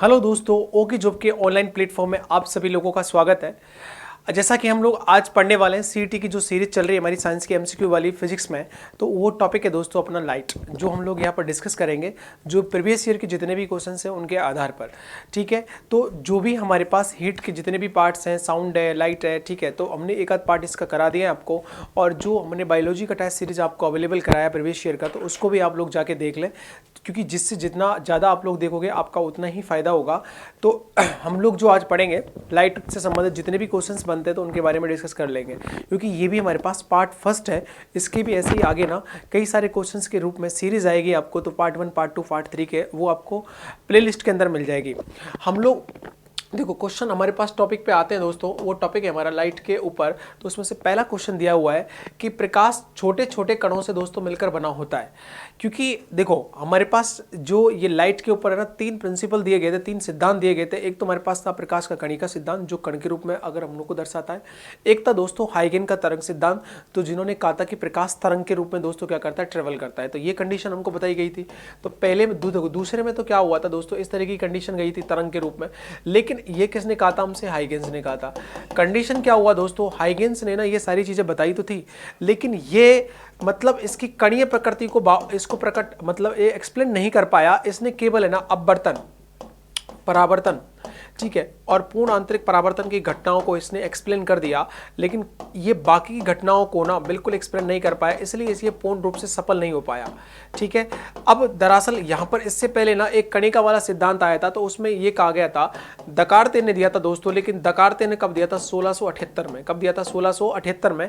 Hello दोस्तों, okay job के online platform में आप सभी लोगों का स्वागत है। जैसा कि हम लोग आज पढ़ने वाले हैं सीईटी की जो सीरीज चल रही है हमारी साइंस की एमसीक्यू वाली फिजिक्स में, तो वो टॉपिक है दोस्तों अपना लाइट, जो हम लोग यहाँ पर डिस्कस करेंगे जो प्रीवियस ईयर के जितने भी क्वेश्चन हैं उनके आधार पर। ठीक है, तो जो भी हमारे पास हीट के जितने भी पार्ट्स हैं, साउंड है, लाइट है, ठीक है, तो हमने एक आध पार्ट इसका करा दिया है आपको। और जो हमने बायोलॉजी का टेस्ट सीरीज आपको अवेलेबल कराया प्रीवियस ईयर का, तो उसको भी आप लोग जाके देख लें, क्योंकि जिससे जितना ज़्यादा आप लोग देखोगे आपका उतना ही फ़ायदा होगा। तो हम लोग जो आज पढ़ेंगे लाइट से संबंधित जितने भी क्वेश्चंस बनते हैं तो उनके बारे में डिस्कस कर लेंगे, क्योंकि ये भी हमारे पास पार्ट फर्स्ट है। इसके भी ऐसे ही आगे ना कई सारे क्वेश्चंस के रूप में सीरीज आएगी आपको, तो पार्ट 1, पार्ट 2, पार्ट 3 के वो आपको प्लेलिस्ट के अंदर मिल जाएगी। हम लोग देखो क्वेश्चन हमारे पास टॉपिक पे आते हैं दोस्तों, वो टॉपिक है हमारा लाइट के ऊपर। तो उसमें से पहला क्वेश्चन दिया हुआ है कि प्रकाश छोटे छोटे कणों से दोस्तों मिलकर बना होता है। क्योंकि देखो हमारे पास जो ये लाइट के ऊपर है ना, 3 प्रिंसिपल दिए गए थे, 3 सिद्धांत दिए गए थे। एक तो हमारे पास था प्रकाश का कणिका सिद्धांत, जो कण के रूप में अगर हम लोग को दर्शाता है। एक था दोस्तों हाइगेन का तरंग सिद्धांत, तो जिन्होंने कहा था कि प्रकाश तरंग के रूप में दोस्तों क्या करता है, ट्रेवल करता है। तो ये कंडीशन हमको बताई गई थी। तो पहले में दूसरे में तो क्या हुआ था दोस्तों, इस तरह की कंडीशन गई थी तरंग के रूप में। लेकिन ये किसने कहा था, हमसे हाइगेन्स ने कहा था। कंडीशन क्या हुआ दोस्तों, हाइगेन्स ने ना ये सारी चीजें बताई तो थी, लेकिन ये मतलब इसकी कणीय प्रकृति को इसको प्रकट मतलब ये एक्सप्लेन नहीं कर पाया। इसने केवल है ना अपवर्तन, परावर्तन, ठीक है, और पूर्ण आंतरिक परावर्तन की घटनाओं को इसने एक्सप्लेन कर दिया, लेकिन ये बाकी की घटनाओं को ना बिल्कुल एक्सप्लेन नहीं कर पाया, इसलिए ये पूर्ण रूप से सफल नहीं हो पाया। ठीक है, अब दरअसल यहाँ पर इससे पहले ना एक कणिका वाला सिद्धांत आया था, तो उसमें ये कहा गया था, दकार्ते ने दिया था दोस्तों, लेकिन दकार्ते ने कब दिया था, 1678 में। कब दिया था, 1678 में।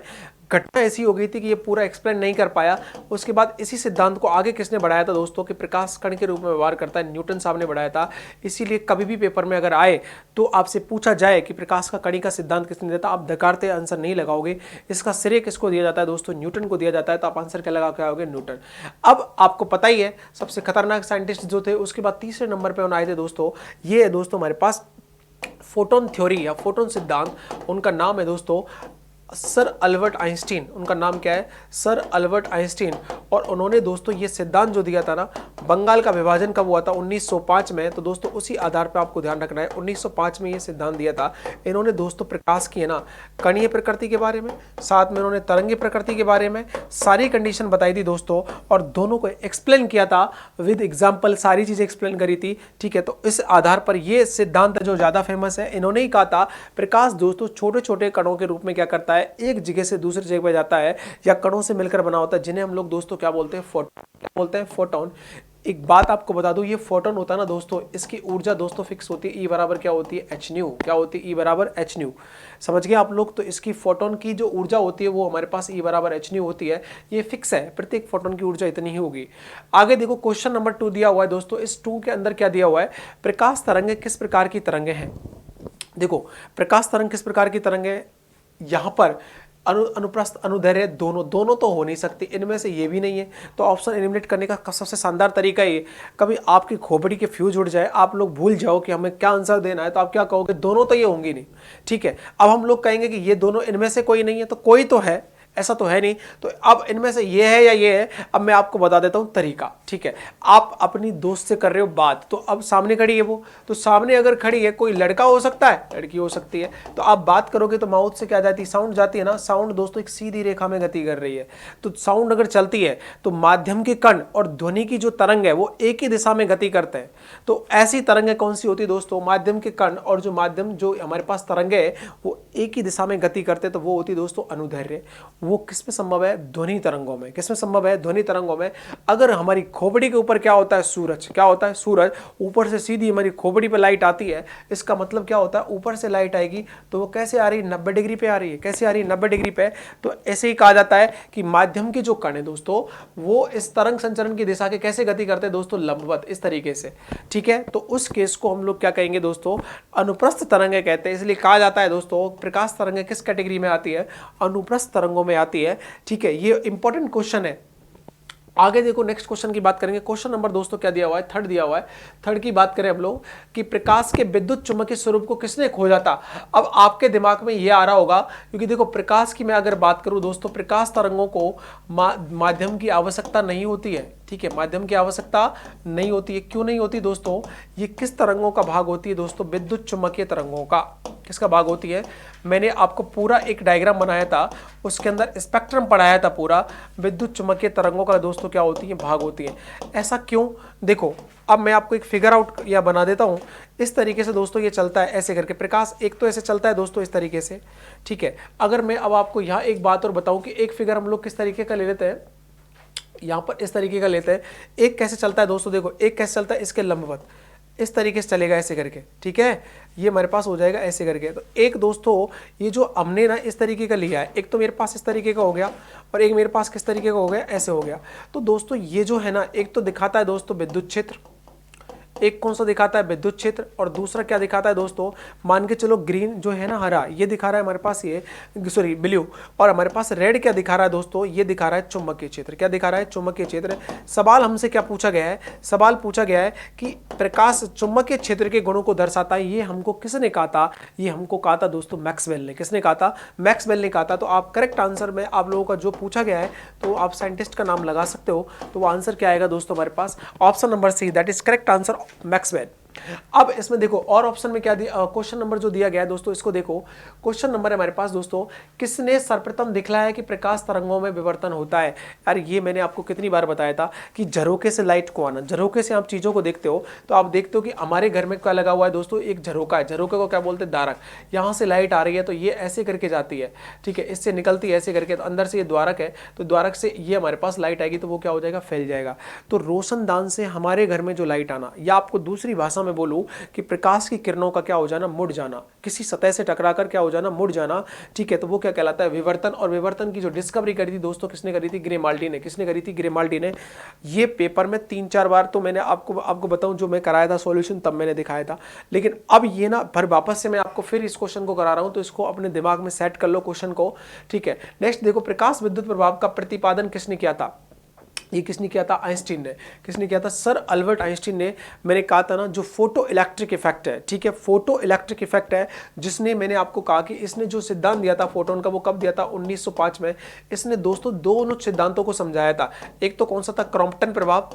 घटना ऐसी हो गई थी कि ये पूरा एक्सप्लेन नहीं कर पाया। उसके बाद इसी सिद्धांत को आगे किसने बढ़ाया था दोस्तों, कि प्रकाश कण के रूप में व्यवहार करता है, न्यूटन साहब ने बढ़ाया था। इसीलिए कभी भी पेपर में अगर आए तो आपसे पूछा जाए कि प्रकाश का कणिका सिद्धांत किसने दिया था, आप दकार्ते आंसर नहीं लगाओगे। इसका श्रेय किसको दिया जाता है दोस्तों, न्यूटन को दिया जाता है। तो आप आंसर क्या लगा के आओगे, न्यूटन। अब आपको पता ही है सबसे खतरनाक साइंटिस्ट जो थे, उसके बाद तीसरे नंबर पे आए थे दोस्तों, ये है दोस्तों हमारे पास फोटोन थ्योरी या फोटोन सिद्धांत। उनका नाम है दोस्तों सर अल्बर्ट आइंस्टीन। उनका नाम क्या है, सर अल्बर्ट आइंस्टीन। और उन्होंने दोस्तों ये सिद्धांत जो दिया था ना, बंगाल का विभाजन कब हुआ था, 1905 में। तो दोस्तों उसी आधार पर आपको ध्यान रखना है, 1905 में ये सिद्धांत दिया था इन्होंने दोस्तों। प्रकाश की है ना कणीय प्रकृति के बारे में, साथ में उन्होंने तरंगी प्रकृति के बारे में सारी कंडीशन बताई थी दोस्तों, और दोनों को एक्सप्लेन किया था विद एग्जाम्पल, सारी चीजें एक्सप्लेन करी थी। ठीक है, तो इस आधार पर ये सिद्धांत जो ज्यादा फेमस है, इन्होंने ही कहा था प्रकाश दोस्तों छोटे छोटे कणों के रूप में क्या करता है, एक जगह से दूसरी जगह पर जाता है, या कणों से मिलकर बना होता है, जिन्हें हम लोग दोस्तों क्या बोलते हैं, फोटोन। क्या बोलते हैं, फोटोन। एक बात आपको बता दूं, ये फोटोन होता है ना दोस्तों, इसकी ऊर्जा दोस्तों फिक्स होती है, E बराबर क्या होती है, एच न्यू। क्या होती है, E बराबर एच न्यू। समझ गए आप लोग। तो इसकी फोटोन की जो ऊर्जा होती है वो हमारे पास E बराबर एच न्यू होती है। ये फिक्स है, प्रत्येक फोटोन की ऊर्जा इतनी ही होगी। आगे देखो क्वेश्चन नंबर 2 दिया हुआ है दोस्तों। इस 2 के अंदर क्या दिया हुआ है, प्रकाश तरंगे किस प्रकार की तरंगे हैं। देखो प्रकाश तरंग किस प्रकार की तरंगे, यहां पर अनुप्रस्थ अनुदैर्घ्य दोनों तो हो नहीं सकती, इनमें से ये भी नहीं है। तो ऑप्शन एलिमिनेट करने का सबसे शानदार तरीका ये, कभी आपकी खोपड़ी के फ्यूज उड़ जाए, आप लोग भूल जाओ कि हमें क्या आंसर देना है, तो आप क्या कहोगे, दोनों तो ये होंगी नहीं। ठीक है, अब हम लोग कहेंगे कि ये दोनों इनमें से कोई नहीं है, तो कोई तो है, ऐसा तो है नहीं। तो अब इनमें से ये है या ये है, अब मैं आपको बता देता हूं तरीका। ठीक है, आप अपनी दोस्त से कर रहे हो बात, तो अब सामने खड़ी है वो, तो सामने अगर खड़ी है, कोई लड़का हो सकता है, लड़की हो सकती है, तो आप बात करोगे तो माउथ से क्या जाती है, साउंड जाती है ना। साउंड दोस्तों एक सीधी रेखा में गति कर रही है, तो साउंड अगर चलती है तो माध्यम के कण और ध्वनि की जो तरंग है वो एक ही दिशा में गति करते हैं। तो ऐसी तरंगें कौन सी होती है दोस्तों, माध्यम के कण और जो माध्यम जो हमारे पास तरंगे है वो एक ही दिशा में गति करते, तो वो होती है दोस्तों अनुदैर्घ्य। वो किस में संभव है, ध्वनि तरंगों में। किस में संभव है, ध्वनि तरंगों में। अगर हमारी खोपड़ी के ऊपर क्या होता है, सूरज। क्या होता है, सूरज। ऊपर से सीधी हमारी खोपड़ी पे लाइट आती है, इसका मतलब क्या होता है, ऊपर से लाइट आएगी तो वो कैसे आ रही है, 90 डिग्री पे आ रही है। कैसे आ रही है, 90 डिग्री पे। तो ऐसे ही कहा जाता है कि माध्यम के जो कण है दोस्तों, वो इस तरंग संचरण की दिशा के कैसे गति करते हैं दोस्तों, लंबवत, इस तरीके से। ठीक है, तो उस केस को हम लोग क्या कहेंगे दोस्तों, अनुप्रस्थ तरंगे कहते हैं। इसलिए कहा जाता है दोस्तों प्रकाश तरंगे किस कैटेगरी में आती है, अनुप्रस्थ तरंगों में आती है। ठीक है, ये इंपॉर्टेंट क्वेश्चन है। आगे देखो नेक्स्ट क्वेश्चन की बात करेंगे। क्वेश्चन नंबर दोस्तों क्या दिया हुआ है, थर्ड दिया हुआ है। थर्ड की बात करें हम लोग कि प्रकाश के विद्युत चुम्बकीय स्वरूप को किसने खोजा था। अब आपके दिमाग में ये आ रहा होगा, क्योंकि देखो प्रकाश की मैं अगर बात करूं दोस्तों, प्रकाश तरंगों को माध्यम की आवश्यकता नहीं होती है, ठीक है, माध्यम की आवश्यकता नहीं होती है। क्यों नहीं होती दोस्तों, ये किस तरंगों का भाग होती है दोस्तों, विद्युत चुम्बकीय तरंगों का। किसका भाग होती है, मैंने आपको पूरा एक डायग्राम बनाया था, उसके अंदर स्पेक्ट्रम पढ़ाया था पूरा, विद्युत चुम्बकीय तरंगों का दोस्तों क्या होती है, भाग होती है। ऐसा क्यों, देखो अब मैं आपको एक फिगर आउट या बना देता हूं। इस तरीके से दोस्तों ये चलता है ऐसे करके, प्रकाश एक तो ऐसे चलता है दोस्तों इस तरीके से, ठीक है। अगर मैं अब आपको यहाँ एक बात और बताऊं कि एक फिगर हम लोग किस तरीके का ले लेते हैं, यहाँ पर इस तरीके का लेते हैं। एक कैसे चलता है दोस्तों, देखो एक कैसे चलता है, इसके लंबवत इस तरीके से चलेगा ऐसे करके, ठीक है, ये हमारे पास हो जाएगा ऐसे करके। तो एक दोस्तों ये जो हमने ना इस तरीके का लिया है, एक तो मेरे पास इस तरीके का हो गया और एक मेरे पास किस तरीके का हो गया, ऐसे हो गया। तो दोस्तों ये जो है ना, एक तो दिखाता है दोस्तों विद्युत क्षेत्र, एक कौन सा दिखाता है, विद्युत क्षेत्र, और दूसरा क्या दिखाता है दोस्तों, मान के चलो ग्रीन जो है ना, हरा, ये दिखा रहा है हमारे पास, ये सॉरी ब्लू, और हमारे पास रेड क्या दिखा रहा है दोस्तों, ये दिखा रहा है चुंबकीय क्षेत्र। क्या दिखा रहा है, चुंबकीय क्षेत्र। सवाल हमसे क्या पूछा गया है, सवाल पूछा गया है कि प्रकाश चुंबकीय क्षेत्र के गुणों को दर्शाता है। ये हमको किसने कहा था, ये हमको कहा था दोस्तों मैक्सवेल ने। किसने कहा था, मैक्सवेल ने कहा था। तो आप करेक्ट आंसर में आप लोगों का जो पूछा गया है, तो आप साइंटिस्ट का नाम लगा सकते हो, तो वो आंसर क्या आएगा दोस्तों हमारे पास, option number C, that is correct answer, Maxwell. अब इसमें देखो और ऑप्शन में क्या दिया, क्वेश्चन नंबर जो दिया गया है दोस्तों, इसको देखो। क्वेश्चन नंबर है हमारे पास दोस्तों, किसने सर्वप्रथम दिखलाया कि प्रकाश तरंगों में विवर्तन होता है। यार ये मैंने आपको कितनी बार बताया था कि झरोके से लाइट को आना, झरोके से आप चीजों को देखते हो, तो आप देखते हो कि हमारे घर में क्या लगा हुआ है दोस्तों, एक झरोका है, झरोके को क्या बोलते हैं, द्वारक। यहां से लाइट आ रही है तो ये ऐसे करके जाती है, ठीक है, इससे निकलती है ऐसे करके, तो अंदर से ये द्वारक है, तो द्वारक से ये हमारे पास लाइट आएगी, तो वो क्या हो जाएगा, फैल जाएगा। तो रोशनदान से हमारे घर में जो लाइट आना, या आपको दूसरी भाषा में बोलूं कि प्रकाश की किरणों का क्या हो जाना, मुड़ जाना, किसी सतह से टकराकर क्या हो जाना, मुड़ जाना, ठीक है, तो वो क्या कहलाता है, विवर्तन। और विवर्तन की जो डिस्कवरी करी थी दोस्तों, किसने करी थी, ग्रेमाल्डी ने। किसने करी थी, ग्रेमाल्डी ने। ये पेपर में 3-4 बार तो मैंने आपको बताऊं, जो मैं कराया था सॉल्यूशन तब मैंने दिखाया था, लेकिन अब ये ना फिर वापस से मैं आपको फिर इस क्वेश्चन को करा रहा हूं, तो इसको अपने दिमाग में सेट कर लो क्वेश्चन को, ठीक है। नेक्स्ट देखो, प्रकाश विद्युत प्रभाव का प्रतिपादन किसने किया था, ये किसने किया था, आइंस्टीन ने। किसने किया था, सर अल्बर्ट आइंस्टीन ने। मैंने कहा था ना, जो फोटो इलेक्ट्रिक इफेक्ट है, ठीक है, फोटो इलेक्ट्रिक इफेक्ट है, जिसने मैंने आपको कहा कि इसने जो सिद्धांत दिया था फोटोन का, वो कब दिया था, 1905 में। इसने दोस्तों दोनों सिद्धांतों को समझाया था। एक तो कौन सा था, क्रॉम्पटन प्रभाव,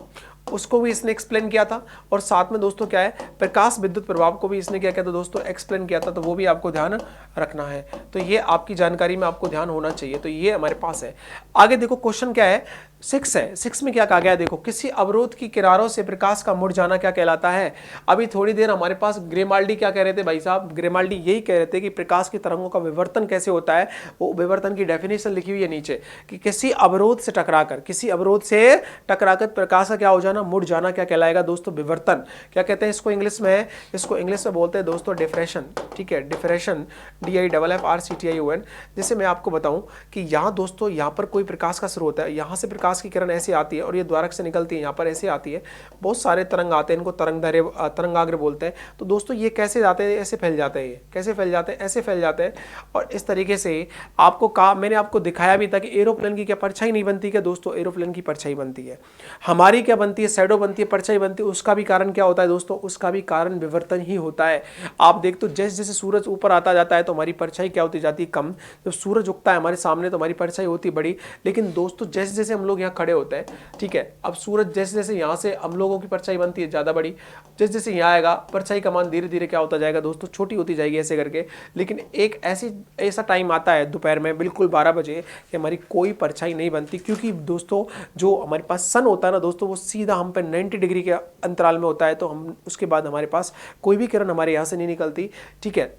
उसको भी इसने एक्सप्लेन किया था, और साथ में दोस्तों क्या है, प्रकाश विद्युत प्रभाव को भी इसने क्या किया था दोस्तों, एक्सप्लेन किया था। तो वो भी आपको ध्यान रखना है, तो ये आपकी जानकारी में आपको ध्यान होना चाहिए। तो ये हमारे पास है। आगे देखो क्वेश्चन क्या है, 6 है। 6 में क्या कहा गया, देखो, किसी अवरोध की किनारों से प्रकाश का मुड़ जाना क्या कहलाता है। अभी थोड़ी देर हमारे पास ग्रेमाल्डी क्या कह रहे थे भाई साहब, ग्रेमाल्डी यही कह रहे थे कि प्रकाश की तरंगों का विवर्तन कैसे होता है। वो विवर्तन की डेफिनेशन लिखी हुई है नीचे, कि किसी अवरोध से टकराकर, किसी अवरोध से टकराकर प्रकाश का क्या हो जाना, मुड़ जाना क्या कहलाएगा दोस्तों, विवर्तन। क्या कहते हैं इसको इंग्लिश में, इसको इंग्लिश में बोलते हैं दोस्तों डिफ्रेक्शन, ठीक है, डिफ्रेक्शन, DIFFRCTION। जैसे मैं आपको बताऊं कि यहाँ दोस्तों, यहाँ पर कोई प्रकाश का स्रोत है, यहाँ से प्रकाश की किरण ऐसे आती है और ये द्वारक से निकलती है, यहाँ पर ऐसे आती है, बहुत सारे तरंग आते हैं, इनको तरंगाग्र बोलते हैं। तो दोस्तों ये कैसे जाते हैं, ऐसे फैल जाते हैं, ये कैसे फैल जाते हैं, ऐसे फैल जाते हैं। और इस तरीके से आपको कहा, मैंने आपको दिखाया भी था कि एरोप्लेन की क्या परछाई नहीं बनती क्या दोस्तों, एरोप्लेन की परछाई बनती है। हमारी क्या बनती है, शैडो बनती है, परछाई बनती है। उसका भी कारण क्या होता है दोस्तों, उसका भी कारण विवर्तन ही होता है। आप देखते हो जैसे जैसे सूरज ऊपर आता जाता है तो हमारी परछाई क्या होती जाती है, कम। जब सूरज उगता है हमारे सामने तो हमारी परछाई होती बड़ी। लेकिन दोस्तों जैसे जैसे हम लोग यहाँ खड़े होते हैं, ठीक है, अब सूरज जैसे जैसे यहाँ से हम लोगों की परछाई बनती है ज़्यादा बड़ी, जैसे जैसे यहाँ आएगा परछाई का मान धीरे धीरे क्या होता जाएगा दोस्तों, छोटी होती जाएगी ऐसे करके। लेकिन एक ऐसा टाइम आता है दोपहर में बिल्कुल 12 बजे कि हमारी कोई परछाई नहीं बनती, क्योंकि दोस्तों जो हमारे पास सन होता है ना दोस्तों, वो सीधा हम पे 90 डिग्री के अंतराल में होता है। तो हम उसके बाद हमारे पास कोई भी किरण हमारे यहाँ से नहीं निकलती, ठीक है।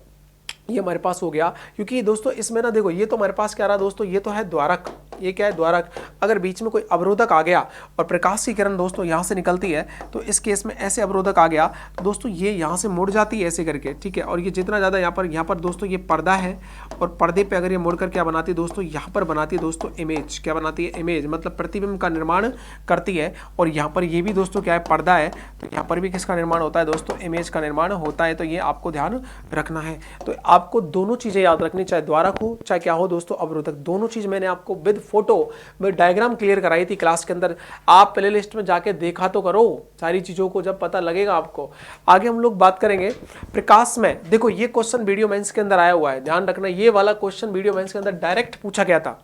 ये हमारे पास हो गया, क्योंकि दोस्तों इसमें ना देखो, ये तो हमारे पास क्या रहा दोस्तों, ये तो है द्वारक। ये क्या है, द्वारक। अगर बीच में कोई अवरोधक आ गया और प्रकाश की किरण दोस्तों यहाँ से निकलती है, तो इस केस में ऐसे अवरोधक आ गया तो दोस्तों ये यहाँ से मुड़ जाती है ऐसे करके, ठीक है। और ये जितना ज़्यादा यहाँ पर दोस्तों ये पर्दा है, और पर्दे पे अगर ये मुड़कर क्या बनाती है दोस्तों, यहाँ पर बनाती है दोस्तों इमेज। क्या बनाती है, इमेज, मतलब प्रतिबिंब का निर्माण करती है। और यहाँ पर ये भी दोस्तों क्या है, पर्दा है, तो यहाँ पर भी किसका निर्माण होता है दोस्तों, इमेज का निर्माण होता है। तो ये आपको ध्यान रखना है। तो आपको दोनों चीज़ें याद रखनी, चाहे द्वारक हो चाहे क्या हो दोस्तों अवरोधक, दोनों चीज़ मैंने आपको with photo with diagram clear कराई थी क्लास के अंदर। आप प्ले लिस्ट में जाके देखा तो करो सारी चीज़ों को, जब पता लगेगा आपको। आगे हम लोग बात करेंगे प्रकाश में। देखो ये क्वेश्चन वीडियो मेंस के अंदर आया हुआ है, ध्यान रखना, ये वाला क्वेश्चन वीडियो मेंस के अंदर डायरेक्ट पूछा गया था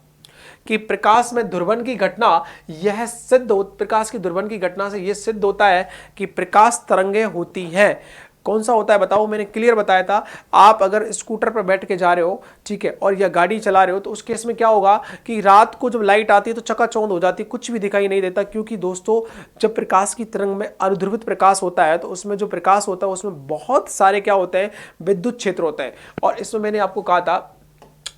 कि प्रकाश में ध्रुवन की घटना, यह सिद्ध हो, प्रकाश की ध्रुवन की घटना से यह सिद्ध होता है कि प्रकाश तरंगें होती हैं। कौन सा होता है बताओ, मैंने क्लियर बताया था। आप अगर स्कूटर पर बैठ के जा रहे हो, ठीक है, और या गाड़ी चला रहे हो, तो उस केस में क्या होगा कि रात को जब लाइट आती है तो चकाचौंध हो जाती है, कुछ भी दिखाई नहीं देता, क्योंकि दोस्तों जब प्रकाश की तरंग में अनुध्रुवित प्रकाश होता है तो उसमें जो प्रकाश होता है उसमें बहुत सारे क्या होते हैं, विद्युत क्षेत्र होते हैं। और इसमें मैंने आपको कहा था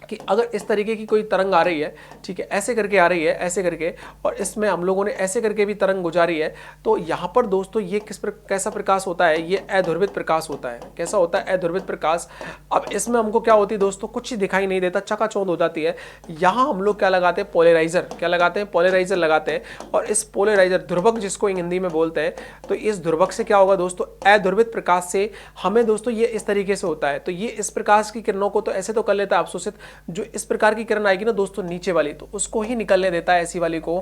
कि अगर इस तरीके की कोई तरंग आ रही है, ठीक है, ऐसे करके आ रही है, ऐसे करके, और इसमें हम लोगों ने ऐसे करके भी तरंग गुजारी है, तो यहाँ पर दोस्तों ये कैसा प्रकाश होता है, ये अध्रुवित प्रकाश होता है। कैसा होता है, अध्रुवित प्रकाश। अब इसमें हमको क्या होती है दोस्तों, कुछ ही दिखाई नहीं देता, चकाचौंध हो जाती है। यहाँ हम लोग क्या लगाते हैं, पोलराइजर, क्या लगाते हैं, पोलराइजर लगाते हैं। और इस पोलराइजर, ध्रुवक जिसको हिंदी में बोलते हैं, तो इस ध्रुवक से क्या होगा दोस्तों, अध्रुवित प्रकाश से हमें दोस्तों ये इस तरीके से होता है। तो ये इस प्रकाश की किरणों को तो ऐसे तो कर लेता है अवशोषित, जो इस प्रकार की किरण आएगी ना दोस्तों नीचे वाली, तो उसको ही निकलने देता है ऐसी वाली को,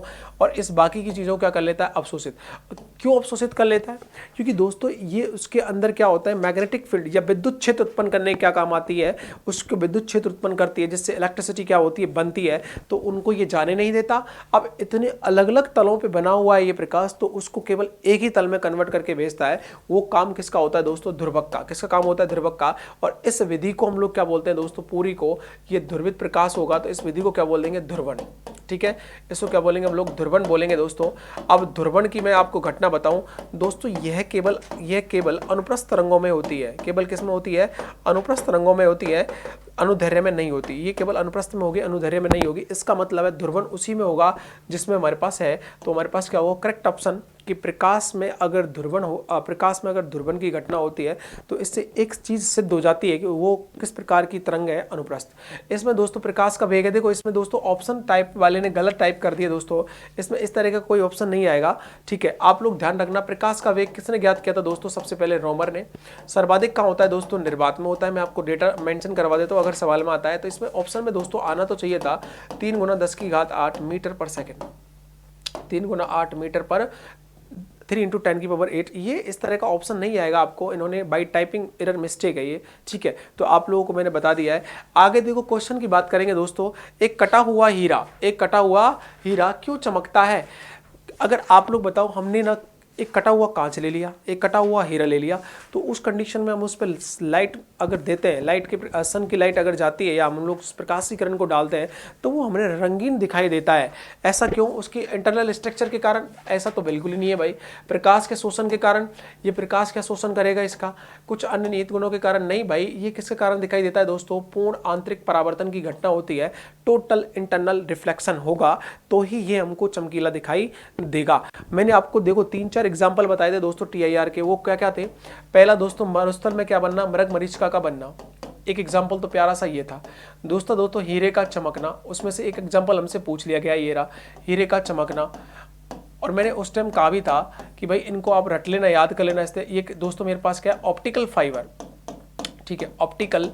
और इस बाकी की चीजों को क्या कर लेता है, अवशोषित। क्यों अवशोषित कर लेता है, क्योंकि दोस्तों ये उसके अंदर क्या होता है, मैग्नेटिक फील्ड या विद्युत क्षेत्र उत्पन्न करने क्या काम आती है, उसको विद्युत क्षेत्र उत्पन्न करती है, जिससे इलेक्ट्रिसिटी क्या होती है, बनती है, तो उनको ये जाने नहीं देता। अब इतने अलग अलग तलों पर बना हुआ है ये प्रकाश, तो उसको केवल एक ही तल में कन्वर्ट करके भेजता है। वो काम किसका होता है दोस्तों, ध्रुवक का। किसका काम होता है, ध्रुवक का। और इस विधि को हम लोग क्या बोलते हैं दोस्तों, पूरी को, ये ध्रुवित प्रकाश होगा तो इस विधि को क्या बोल देंगे, ध्रुवण। ठीक है, इसको क्या बोलेंगे हम लोग, ध्रुवण बोलेंगे दोस्तों। अब ध्रुवण की मैं आपको घटना बताऊं दोस्तों, यह केवल अनुप्रस्थ तरंगों में होती है। केवल किस में होती है, अनुप्रस्थ तरंगों में होती है, अनुदैर्ध्य में नहीं होती। ये केवल अनुप्रस्थ में होगी, अनुदैर्ध्य में नहीं होगी। इसका मतलब है ध्रुवण उसी में होगा जिसमें हमारे पास है। तो हमारे पास क्या होगा, करेक्ट ऑप्शन, कि प्रकाश में अगर ध्रुवण हो, प्रकाश में अगर ध्रुवण की घटना होती है तो इससे एक चीज सिद्ध हो जाती है कि वो किस प्रकार की तरंग है, अनुप्रस्थ। इसमें दोस्तों प्रकाश का वेग है, देखो इसमें दोस्तों ऑप्शन टाइप वाले ने गलत टाइप कर दिया दोस्तों, इसमें इस तरह का कोई ऑप्शन नहीं आएगा। ठीक है, आप लोग ध्यान रखना, प्रकाश का वेग किसने ज्ञात किया था दोस्तों, सबसे पहले रोमर ने। सर्वाधिक कहाँ होता है दोस्तों, निर्वात में होता है। मैं आपको डेटा मेंशन करवा देता हूँ अगर सवाल में आता है, तो इसमें ऑप्शन में दोस्तों आना तो चाहिए था 3 × 10⁸ मीटर पर सेकेंड, 3 × 8 मीटर पर 3 × 10⁸ ये इस तरह का ऑप्शन नहीं आएगा आपको, इन्होंने बाई टाइपिंग एरर मिस्टेक है ये। ठीक है, तो आप लोगों को मैंने बता दिया है। आगे देखो क्वेश्चन की बात करेंगे दोस्तों, एक कटा हुआ हीरा क्यों चमकता है। अगर आप लोग बताओ, हमने ना एक कटा हुआ कांच ले लिया, एक कटा हुआ हीरा ले लिया, तो उस कंडीशन में हम उस पर लाइट अगर देते हैं, लाइट के सन की लाइट अगर जाती है या हम लोग प्रकाश की किरण को डालते हैं तो वो हमें रंगीन दिखाई देता है। ऐसा क्यों, उसकी इंटरनल स्ट्रक्चर के कारण? ऐसा तो बिल्कुल ही नहीं है भाई। प्रकाश के शोषण के कारण, ये प्रकाश क्या शोषण करेगा इसका, कुछ अन्य निहित गुणों के कारण नहीं भाई। ये किसके कारण दिखाई देता है दोस्तों, पूर्ण आंतरिक परावर्तन की घटना होती है, टोटल इंटरनल रिफ्लेक्शन होगा तो ही ये हमको चमकीला दिखाई देगा। मैंने आपको देखो 3-4 एग्जाम्पल बताए थे दोस्तों TIR के, वो क्या क्या थे। पहला दोस्तों, मरुस्थल में क्या बनना, मृग मरीचिका का बनना। एक एग्जाम्पल तो प्यारा सा ये था दोस्तों हीरे का चमकना, उसमें से एक एग्जाम्पल हमसे पूछ लिया गया, ये रहा हीरे का चमकना। और मैंने उस टाइम कहा भी था कि भाई इनको आप रट लेना, याद कर लेना। इससे ये दोस्तों मेरे पास क्या है, ऑप्टिकल फाइबर। ठीक है, ऑप्टिकल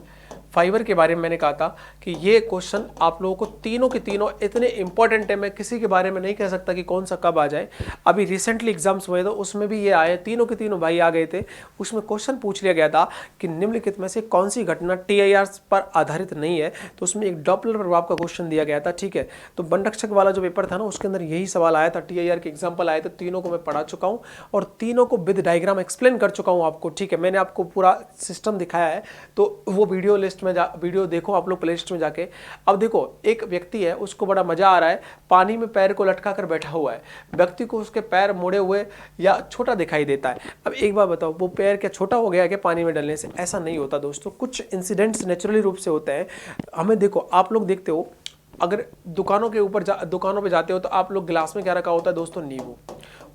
फाइबर के बारे में मैंने कहा था कि ये क्वेश्चन आप लोगों को तीनों के तीनों इतने इंपॉर्टेंट है, मैं किसी के बारे में नहीं कह सकता कि कौन सा कब आ जाए। अभी रिसेंटली एग्जाम्स हुए तो उसमें भी ये आए, तीनों के तीनों भाई आ गए थे। उसमें क्वेश्चन पूछ लिया गया था कि निम्नलिखित में से कौन सी घटना TIR पर आधारित नहीं है, तो उसमें एक डॉपलर प्रभाव का क्वेश्चन दिया गया था। ठीक है, तो बनरक्षक वाला जो पेपर था ना, उसके अंदर यही सवाल आया था, TIR के एग्जाम्पल आए थे, तीनों को मैं पढ़ा चुका हूँ और तीनों को विद डायग्राम एक्सप्लेन कर चुका हूँ आपको। ठीक है, मैंने आपको पूरा सिस्टम दिखाया है, तो वो वीडियो लिस्ट में वीडियो देखो आप लोग, प्ले लिस्ट में जाके। अब देखो, एक व्यक्ति है, उसको बड़ा मजा आ रहा है, पानी में पैर को लटका कर बैठा हुआ है। व्यक्ति को उसके पैर मुड़े हुए या छोटा दिखाई देता है। अब एक बार बताओ, वो पैर क्या छोटा हो गया क्या पानी में डलने से? ऐसा नहीं होता दोस्तों, कुछ इंसिडेंट्स नेचुरली रूप से होते हैं। हमें देखो, आप लोग देखते हो, अगर दुकानों के ऊपर दुकानों पे जाते हो तो आप लोग गिलास में क्या रखा होता है दोस्तों, नींबू।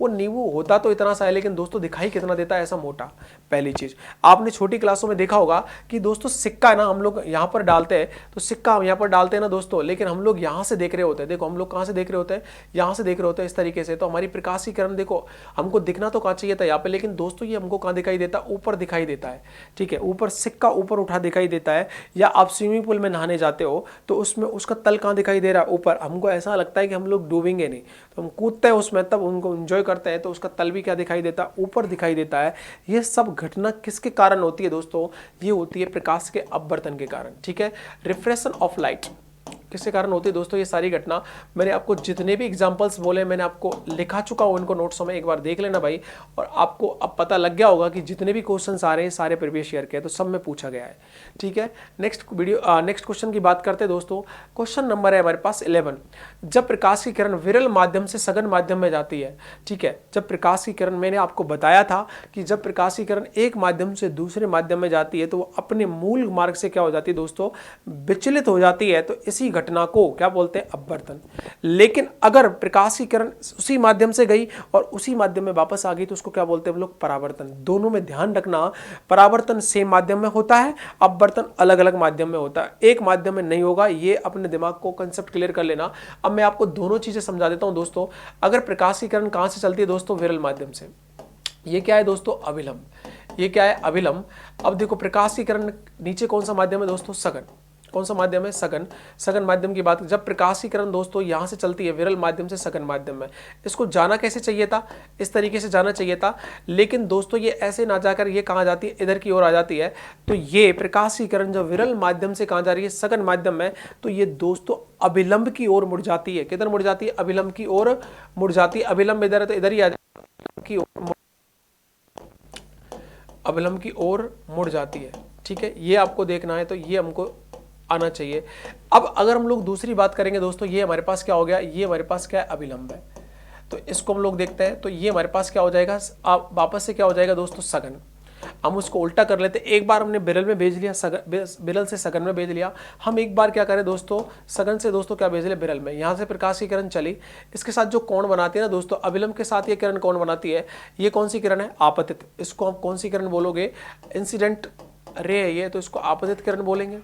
वो नींबू होता तो इतना सा है लेकिन दोस्तों दिखाई कितना देता है, ऐसा मोटा। पहली चीज आपने छोटी क्लासों में देखा होगा कि दोस्तों सिक्का ना हम लोग यहाँ पर डालते हैं, तो सिक्का हम यहाँ पर डालते हैं ना दोस्तों, लेकिन हम लोग यहाँ से देख रहे होते हैं। देखो हम लोग कहाँ से देख रहे होते हैं, यहाँ से देख रहे होते हैं इस तरीके से। तो हमारी प्रकाश की किरण देखो हमको दिखना तो कहाँ चाहिए था यहाँ पे, लेकिन दोस्तों ये हमको कहाँ दिखाई देता है, ऊपर दिखाई देता है। ठीक है, ऊपर सिक्का ऊपर उठा दिखाई देता है। या आप स्विमिंग पूल में नहाने जाते हो तो उसमें उसका तल कहाँ दिखाई दे रहा है, ऊपर। हमको ऐसा लगता है कि हम लोग डूबेंगे नहीं, तो हम कूदते हैं उसमें, तब उनको एंजॉय करते हैं, तो उसका तल भी क्या दिखाई देता है, ऊपर दिखाई देता है। ये सब घटना किसके कारण होती है दोस्तों, ये होती है प्रकाश के अपवर्तन के कारण। ठीक है, रिफ्रेक्शन ऑफ लाइट किसके कारण होती है दोस्तों, ये सारी घटना मैंने आपको जितने भी एग्जांपल्स बोले मैंने आपको लिखा चुका हूं, इनको नोट्स में एक बार देख लेना भाई। और आपको अब पता लग गया होगा कि जितने भी क्वेश्चंस आ रहे हैं सारे प्रीवियस ईयर के, तो सब में पूछा गया है। ठीक है, नेक्स्ट क्वेश्चन की बात करते हैं दोस्तों। क्वेश्चन नंबर है हमारे पास 11। जब प्रकाश की किरण विरल माध्यम से सघन माध्यम में जाती है, ठीक है, जब प्रकाश की किरण, मैंने आपको बताया था कि जब प्रकाश की किरण एक माध्यम से दूसरे माध्यम में जाती है तो वो अपने मूल मार्ग से क्या हो जाती है दोस्तों, विचलित हो जाती है। तो इसी घटना को क्या बोलते हैं, अपवर्तन। लेकिन अगर प्रकाश की किरण उसी माध्यम से गई और उसी माध्यम में वापस आ गई तो उसको क्या बोलते हैं हम लोग, परावर्तन। दोनों में ध्यान रखना, परावर्तन सेम माध्यम में होता है, अपवर्तन अलग अलग माध्यम में होता है, एक माध्यम में नहीं होगा। ये अपने दिमाग को कंसेप्ट क्लियर कर लेना। अब मैं आपको दोनों चीजें समझा देता हूं दोस्तों। अगर प्रकाश की किरण कहां से चलती है दोस्तों, विरल माध्यम से। ये क्या है दोस्तों, अभिलंब। ये क्या है, अभिलंब। अब देखो प्रकाश की किरण नीचे कौन सा माध्यम है दोस्तों, सघन। कौन सा माध्यम है, सघन। सघन माध्यम की बात, जब प्रकाश की किरण दोस्तों यहां से चलती है विरल माध्यम से सघन माध्यम में, इसको जाना कैसे चाहिए था, इस तरीके से जाना चाहिए था। लेकिन दोस्तों ये ऐसे ना जाकर ये कहां जाती है, इधर की ओर आ जाती है। तो ये प्रकाश की किरण जब विरल माध्यम से कहां जा रही है, सघन माध्यम में, तो ये दोस्तों अभिलंब की ओर मुड़ जाती है। किधर मुड़ जाती है, अभिलंब की ओर मुड़ जाती है। अभिलंब इधर है तो इधर ही आ जाती है, अभिलंब की ओर मुड़ जाती है। ठीक है, ये आपको देखना है, तो ये हमको आना चाहिए। अब अगर हम लोग दूसरी बात करेंगे दोस्तों, ये हमारे पास क्या हो गया, ये हमारे पास क्या है, अभिलंब है। तो इसको हम लोग देखते हैं, तो ये हमारे पास क्या हो जाएगा, वापस से क्या हो जाएगा दोस्तों, सघन। हम उसको उल्टा कर लेते, एक बार हमने बिरल में भेज लिया, बिरल से सघन में भेज लिया। हम एक बार क्या करें दोस्तों, सघन से दोस्तों क्या भेज ले, बिरल में। यहाँ से प्रकाश की किरण चली, इसके साथ जो कोण बनाती है ना दोस्तों, अभिलंब के साथ ये किरण कोण बनाती है। ये कौन सी किरण है, आपतित। इसको आप कौन सी किरण बोलोगे, इंसिडेंट रे है ये, तो इसको आपतित किरण बोलेंगे।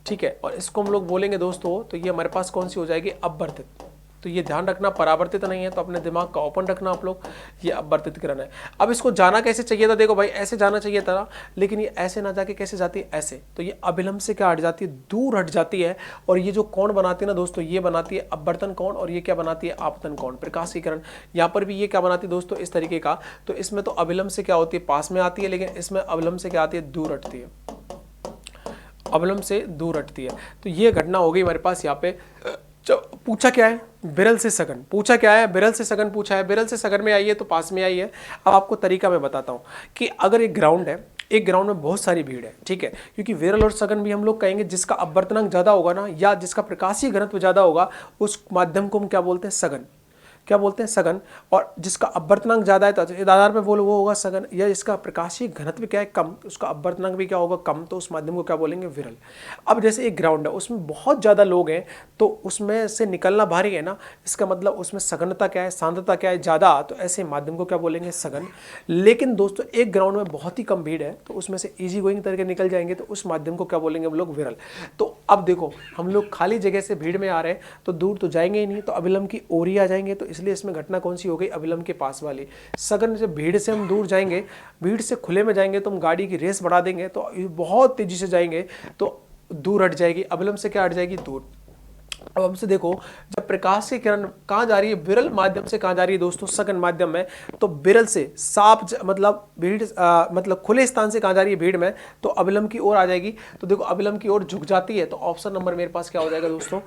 ठीक है, और इसको हम लोग बोलेंगे दोस्तों, तो ये हमारे पास कौन सी हो जाएगी, अपवर्तित। तो ये ध्यान रखना, परावर्तित नहीं है, तो अपने दिमाग का ओपन रखना आप लोग, ये अपवर्तित किरण है। अब इसको जाना कैसे चाहिए था, देखो भाई ऐसे जाना चाहिए था, लेकिन ये ऐसे ना जाके कैसे जाती है, ऐसे। तो ये अभिलंब से क्या हट जाती है, दूर हट जाती है। और ये जो कोण बनाती है ना दोस्तों, ये बनाती है अपवर्तन कोण, और ये क्या बनाती है, आपतन कोण। प्रकाश की किरण यहाँ पर भी ये क्या बनाती है दोस्तों, इस तरीके का। तो इसमें तो अभिलंब से क्या होती है, पास में आती है, लेकिन इसमें अभिलंब से क्या आती है, दूर हटती है, अभिलंब से दूर हटती है। तो ये घटना हो गई हमारे पास यहाँ पे। पूछा क्या है, बिरल से सघन। पूछा क्या है, बिरल से सघन पूछा है। बिरल से सघन में आई है तो पास में आई है। अब आपको तरीका मैं बताता हूँ कि अगर एक ग्राउंड है, एक ग्राउंड में बहुत सारी भीड़ है, ठीक है, क्योंकि विरल और सघन भी हम लोग कहेंगे जिसका अपवर्तनांक ज्यादा होगा ना, या जिसका प्रकाशीय घनत्व ज्यादा होगा, उस माध्यम को हम क्या बोलते हैं, सघन। क्या बोलते हैं, सघन। और जिसका अपवर्तनांक ज्यादा है तो आधार पे बोलो वो होगा सघन। या जिसका प्रकाशीय घनत्व क्या है, कम, उसका अपवर्तनांक भी क्या होगा, कम, तो उस माध्यम को क्या बोलेंगे, विरल। अब जैसे एक ग्राउंड है, उसमें बहुत ज्यादा लोग हैं, तो उसमें से निकलना भारी है ना, इसका मतलब उसमें सघनता क्या है, सांद्रता क्या है, ज्यादा, तो ऐसे माध्यम को क्या बोलेंगे, सघन। लेकिन दोस्तों एक ग्राउंड में बहुत ही कम भीड़ है, तो उसमें से इजी गोइंग करके निकल जाएंगे, तो उस माध्यम को क्या बोलेंगे हम लोग, विरल। तो अब देखो हम लोग खाली जगह से भीड़ में आ रहे हैं, तो दूर तो जाएंगे ही नहीं, तो अभिलंब की ओर ही आ जाएंगे। तो इसलिए इसमें घटना कौन सी हो गई, अभिलंब के पास वाली। सघन से, भीड़ से हम दूर जाएंगे, भीड़ से खुले में जाएंगे तो हम गाड़ी की रेस बढ़ा देंगे, तो बहुत तेजी से जाएंगे तो दूर हट जाएगी, अभिलंब से क्या हट जाएगी, दूर। अब हमसे देखो, जब प्रकाश की किरण कहां जा रही है, विरल माध्यम से कहां जा रही है दोस्तों, सघन माध्यम में। तो विरल से साफ मतलब भीड़ मतलब खुले स्थान से कहां जा रही है, भीड़ में, तो अभिलंब की ओर आ जाएगी। तो देखो अभिलंब की ओर झुक जाती है, तो ऑप्शन नंबर मेरे पास क्या हो जाएगा दोस्तों,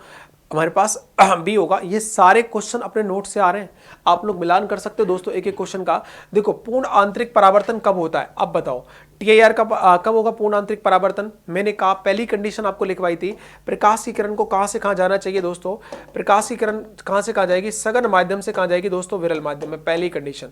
हमारे पास बी होगा। ये सारे क्वेश्चन अपने नोट से आ रहे हैं, आप लोग मिलान कर सकते हो दोस्तों एक एक क्वेश्चन का। देखो पूर्ण आंतरिक परावर्तन कब होता है, अब बताओ TIR कब होगा पूर्ण आंतरिक परावर्तन। मैंने कहा पहली कंडीशन आपको लिखवाई थी, प्रकाश की किरण को कहां से कहां जाना चाहिए दोस्तों, प्रकाश की किरण कहां से कहां जाएगी, सघन माध्यम से कहां जाएगी दोस्तों, विरल माध्यम में, पहली कंडीशन,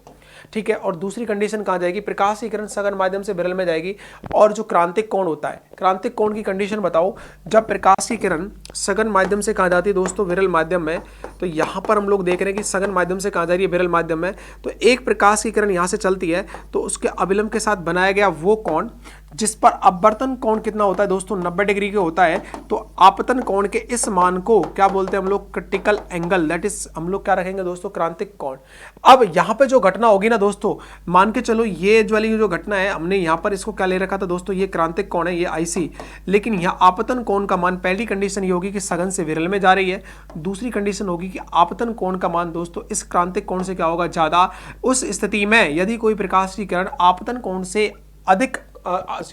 ठीक है। और दूसरी कंडीशन कहां जाएगी, प्रकाश की किरण सघन माध्यम से विरल में जाएगी। और जो क्रांतिक कोण होता है, क्रांतिक कोण की कंडीशन बताओ, जब प्रकाश की किरण सघन माध्यम से कहाँ जाती है दोस्तों, विरल माध्यम में। तो यहाँ पर हम लोग देख रहे हैं कि सघन माध्यम से कहाँ जा रही है, विरल माध्यम में। तो एक प्रकाश की किरण यहाँ से चलती है तो उसके अभिलंब के साथ बनाया गया वो कोण जिस पर अपवर्तन कोण कितना होता है दोस्तों, 90 डिग्री के होता है। तो आपतन कोण के इस मान को क्या बोलते हैं हम लोग, क्रिटिकल एंगल, दैट इज हम लोग क्या रखेंगे दोस्तों, क्रांतिक कोण। अब यहाँ पे जो घटना होगी ना दोस्तों, मान के चलो ये वाली जो घटना है, हमने यहाँ पर इसको क्या ले रखा था दोस्तों, ये क्रांतिक कोण है, ये आईसी। लेकिन यहाँ आपतन कोण का मान, पहली कंडीशन ये होगी कि सघन से विरल में जा रही है, दूसरी कंडीशन होगी कि आपतन कोण का मान दोस्तों इस क्रांतिक कोण से क्या होगा, ज्यादा। उस स्थिति में यदि कोई प्रकाश की किरण आपतन कोण से अधिक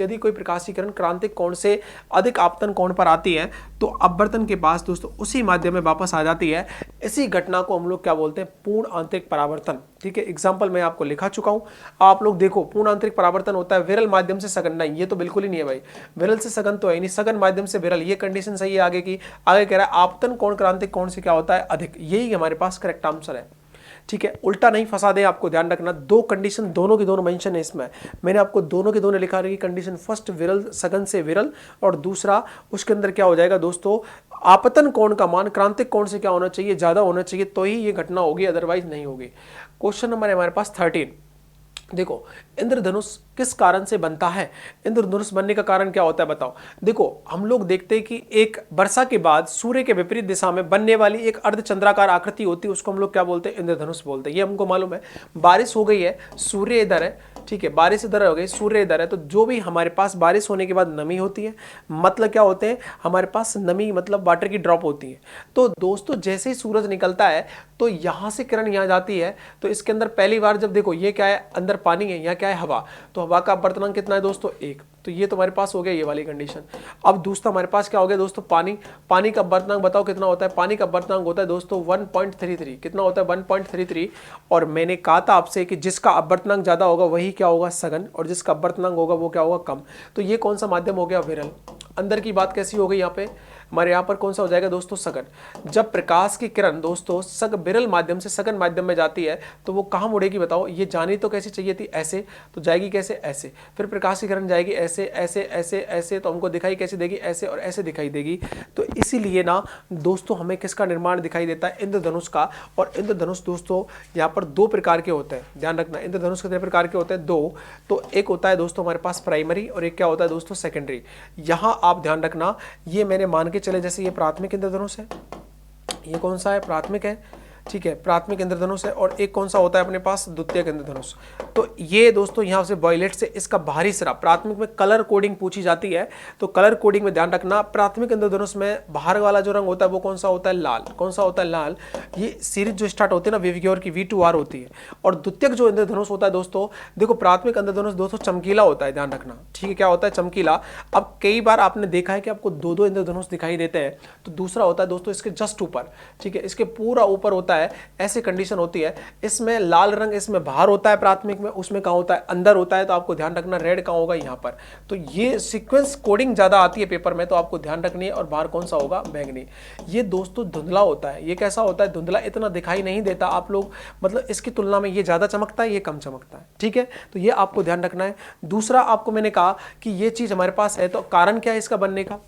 यदि कोई प्रकाश की किरण क्रांतिक कोण से अधिक आपतन कोण पर आती है तो अपवर्तन के पास दोस्तों उसी माध्यम में वापस आ जाती है। इसी घटना को हम लोग क्या बोलते हैं, पूर्ण आंतरिक परावर्तन। ठीक है, एग्जांपल मैं आपको लिखा चुका हूं, आप लोग देखो। पूर्ण आंतरिक परावर्तन होता है विरल माध्यम से सघन, नहीं ये तो बिल्कुल ही नहीं है भाई, विरल से सघन तो है नहीं, सघन माध्यम से विरल, ये कंडीशन सही है आगे की। आगे कह रहा है आपतन कोण क्रांतिक कोण से क्या होता है, अधिक, यही हमारे पास करेक्ट आंसर है। ठीक है, उल्टा नहीं फंसा दे, आपको ध्यान रखना। दो कंडीशन दोनों की दोनों मेंशन है इसमें, मैंने आपको दोनों के दोनों लिखा रही कंडीशन, फर्स्ट विरल, सघन से विरल, और दूसरा उसके अंदर क्या हो जाएगा दोस्तों, आपतन कोण का मान क्रांतिक कोण से क्या होना चाहिए, ज्यादा होना चाहिए, तो ही ये घटना होगी, अदरवाइज नहीं होगी। क्वेश्चन नंबर है हमारे पास 13। देखो, इंद्रधनुष किस कारण से बनता है, इंद्रधनुष बनने का कारण क्या होता है बताओ। देखो, हम लोग देखते हैं कि एक वर्षा के बाद सूर्य के विपरीत दिशा में बनने वाली एक अर्धचंद्राकार आकृति होती है, उसको हम लोग क्या बोलते हैं, इंद्रधनुष बोलते हैं। ये हमको मालूम है। बारिश हो गई है, सूर्य इधर है, ठीक है, बारिश इधर हो गई, सूर्य इधर है, तो जो भी हमारे पास बारिश होने के बाद नमी होती है, मतलब क्या होते हैं हमारे पास, नमी मतलब वाटर की ड्रॉप होती है। तो दोस्तों जैसे ही सूरज निकलता है तो यहां से किरण यहां जाती है, तो इसके अंदर पहली बार जब देखो, ये क्या है, अंदर पानी है, यहाँ क्या है, हवा, तो हवा का अपवर्तनांक कितना है दोस्तों, 1। तो ये तो हमारे पास हो गया ये वाली कंडीशन। अब दूसरा हमारे पास क्या हो गया दोस्तों, पानी। पानी का अपवर्तनांक बताओ कितना होता है, पानी का अपवर्तनांक होता है दोस्तों 1.33। कितना होता है, 1.33। और मैंने कहा था आपसे कि जिसका अपवर्तनांक ज्यादा होगा वही क्या होगा, सघन, और जिसका अपवर्तनांक होगा वो क्या होगा, कम। तो ये कौन सा माध्यम हो गया, विरल। अंदर की बात कैसी हो गई यहाँ पे, हमारे यहाँ पर कौन सा हो जाएगा दोस्तों, सघन। जब प्रकाश की किरण दोस्तों विरल माध्यम से सघन माध्यम में जाती है तो वो कहाँ मुड़ेगी बताओ, ये जानी तो कैसे चाहिए थी, ऐसे, तो जाएगी कैसे, ऐसे। फिर प्रकाश की किरण जाएगी ऐसे ऐसे ऐसे ऐसे, तो हमको दिखाई कैसे देगी, ऐसे और ऐसे दिखाई देगी। तो इसीलिए ना दोस्तों हमें किसका निर्माण दिखाई देता है, इंद्रधनुष का। और इंद्रधनुष दोस्तों यहाँ पर दो प्रकार के होते हैं, ध्यान रखना। इंद्रधनुष कितने प्रकार के होते हैं, दो। तो एक होता है दोस्तों हमारे पास प्राइमरी, और एक क्या होता है दोस्तों, सेकेंडरी। यहाँ आप ध्यान रखना, ये मैंने मान के चले, जैसे ये प्राथमिक इंद्रधनुष है, ये कौन सा है, प्राथमिक है, ठीक है, प्राथमिक इंद्रधनुष है। और एक कौन सा होता है अपने पास, द्वितीयक इंद्रधनुष। तो ये दोस्तों यहाँ से वॉयलेट से इसका बाहरी सिरा, प्राथमिक में कलर कोडिंग पूछी जाती है, तो कलर कोडिंग में ध्यान रखना, प्राथमिक इंद्रधनुष में बाहर वाला जो रंग होता है वो कौन सा होता है, लाल। कौन सा होता है, लाल। ये सीरीज जो स्टार्ट होती है ना विवग्योर की, V2R होती है। और द्वितीयक जो इंद्रधनुष होता है दोस्तों, देखो प्राथमिक इंद्रधनुष दोस्तों चमकीला होता है, ध्यान रखना, ठीक है, क्या होता है, चमकीला। अब कई बार आपने देखा है कि आपको दो दो इंद्रधनुष दिखाई देते हैं, तो दूसरा होता है दोस्तों इसके जस्ट ऊपर, ठीक है, इसके पूरा ऊपर होता है, ऐसे कंडीशन होती है। इसमें लाल रंग इसमें बाहर होता है प्राथमिक में, उसमें कहां होता है, अंदर होता है। तो आपको ध्यान रखना रेड कहां होगा, यहां पर। तो ये सीक्वेंस कोडिंग ज्यादा आती है पेपर में, तो आपको ध्यान रखनी है। और बाहर कौन सा होगा, बैंगनी। ये दोस्तों धुंधला होता है। ये कैसा होता है, धुंधला, इतना दिखाई नहीं देता। आप लोग मतलब इसकी तुलना में ये ज्यादा चमकता है, ये कम चमकता है, ठीक है। तो ये आपको ध्यान रखना है। दूसरा आपको मैंने कहा कि ये चीज हमारे पास है, तो कारण क्या है इसका बनने का,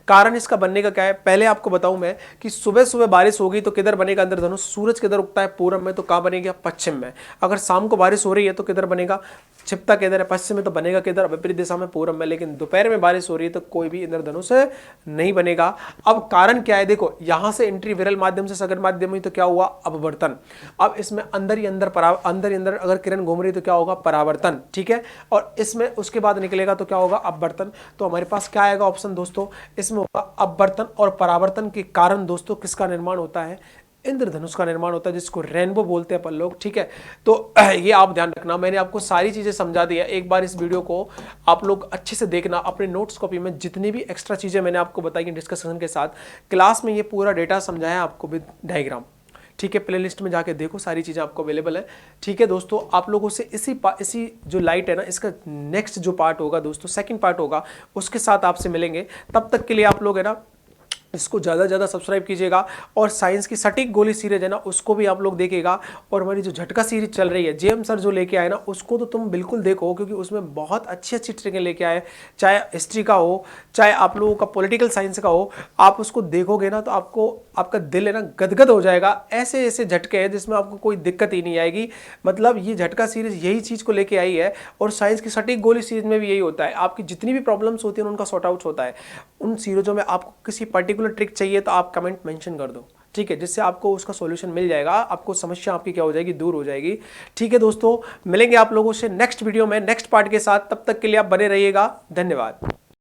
कारण इसका बनने का क्या है, पहले आपको बताऊं मैं कि सुबह सुबह बारिश होगी तो किधर बनेगा इंद्रधनुष, सूरज किधर उगता है, पूरब में, तो कहां बनेगा, पश्चिम में। अगर शाम को बारिश हो रही है तो किधर बनेगा, छिपता किधर है, पश्चिम में, तो बनेगा किधर, विपरीत दिशा में, पूरब में। लेकिन दोपहर में बारिश हो रही है तो कोई भी इंद्रधनुष नहीं बनेगा। अब कारण क्या है, देखो यहां से एंट्री विरल माध्यम से सघन माध्यम हुई तो क्या हुआ, अपवर्तन। अब इसमें अंदर ही अंदर अगर किरण घूम रही तो क्या होगा, परावर्तन, ठीक है। और इसमें उसके बाद निकलेगा तो क्या होगा, अपवर्तन। तो हमारे पास क्या आएगा ऑप्शन दोस्तों, इसमें होगा अपवर्तन और परावर्तन के कारण दोस्तों किसका निर्माण होता है, इंद्रधनुष का निर्माण होता है, जिसको रेनबो बोलते हैं अपन लोग, ठीक है। तो ये आप ध्यान रखना, मैंने आपको सारी चीजें समझा दी है। एक बार इस वीडियो को आप लोग अच्छे से देखना, अपने नोट्स कॉपी में जितनी भी एक्स्ट्रा चीजें मैंने आपको बताई हैं डिस्कशन के साथ, क्लास में ये पूरा डेटा समझाया आपको विद डायग्राम, ठीक है। प्लेलिस्ट में जाके देखो, सारी चीज़ें आपको अवेलेबल है, ठीक है दोस्तों। आप लोगों से इसी जो लाइट है ना, इसका नेक्स्ट जो पार्ट होगा दोस्तों, सेकंड पार्ट होगा, उसके साथ आपसे मिलेंगे। तब तक के लिए आप लोग है ना इसको ज़्यादा से ज़्यादा सब्सक्राइब कीजिएगा और साइंस की सटीक गोली सीरीज है ना उसको भी आप लोग देखिएगा। और हमारी जो झटका सीरीज चल रही है जेएम सर जो लेके आए ना उसको तो तुम बिल्कुल देखो, क्योंकि उसमें बहुत अच्छी अच्छी ट्रिकें लेके आए, चाहे हिस्ट्री का हो चाहे आप लोगों का पॉलिटिकल साइंस का हो। आप उसको देखोगे ना तो आपको आपका दिल है ना गदगद हो जाएगा। ऐसे ऐसे झटके हैं जिसमें आपको कोई दिक्कत ही नहीं आएगी। मतलब ये झटका सीरीज यही चीज़ को लेके आई है। और साइंस की सटीक गोली सीरीज में भी यही होता है, आपकी जितनी भी प्रॉब्लम्स होती हैं उनका सॉर्ट आउट होता है। उन सीरीजों में आपको किसी पर्टिकुलर ट्रिक चाहिए तो आप कमेंट मेंशन कर दो, ठीक है, जिससे आपको उसका सॉल्यूशन मिल जाएगा, आपको समस्या आपकी क्या हो जाएगी, दूर हो जाएगी। ठीक है दोस्तों, मिलेंगे आप लोगों से नेक्स्ट वीडियो में नेक्स्ट पार्ट के साथ। तब तक के लिए आप बने रहिएगा। धन्यवाद।